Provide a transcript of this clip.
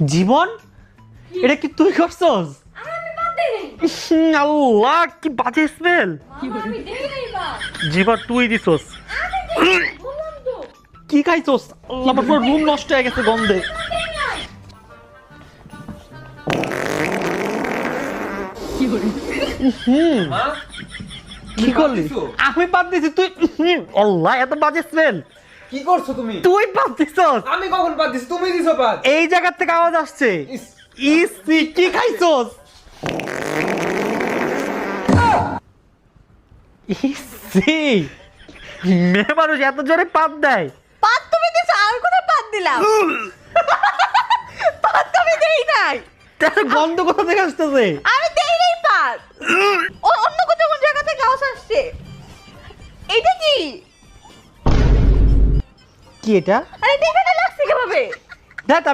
জীবন এটা কি তুই করছস? আল্লাহ কি বাজে স্মেল। জীবন তুই দিছস? কি খাইছস? আল্লাহ পুরো রুম নষ্ট হয়ে গেছে গন্ধে। কি করলি? আমি বাদ দিছি তুই। আল্লাহ এত বাজে স্মেল। কি করছো তুমি? তুই বাদ দিছস? আমি কখন বাদ দিছি? তুমি দিছো বাদ। এই জায়গা থেকে আওয়াজ আসছে। ইস তুই কি খাইছস? ইসি মেয়ে মানুষ এত জোরে পাত দেয়? পাত তুমি দিছো, আমি কোথায় পাত দিলাম? পাত তুমি দেই নাই। তার গন্ধ কোথা থেকে আসতেছে? আমি দেই নাই পাত। অন্য কোন জায়গা থেকে আওয়াজ আসছে। এইটা কি? কি এটা? আরে এটা লাগছে কিভাবে? দেখ